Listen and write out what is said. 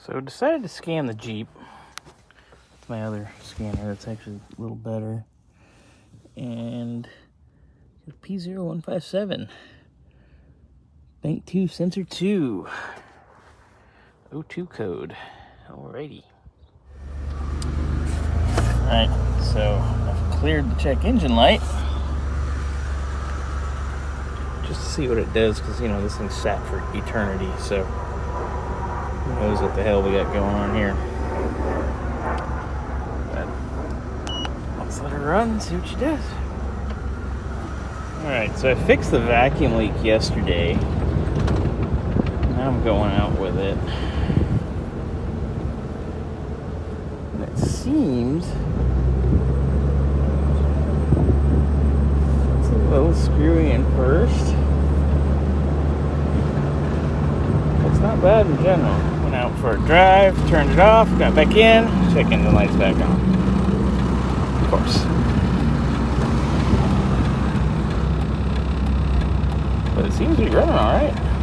So I decided to scan the Jeep. It's my other scanner that's actually a little better. And P0157. Bank 2, sensor 2. O2 code. Alrighty. Alright, so I've cleared the check engine light. Just to see what it does, because, you know, this thing's sat for eternity, so who knows what the hell we got going on here. But let's let her run, see what she does. Alright, so I fixed the vacuum leak yesterday. Now I'm going out with it. And it seems it's a little screwy in first. It's not bad in general. Went out for a drive, turned it off, got back in, check engine light's back on. Of course. But it seems to be running alright.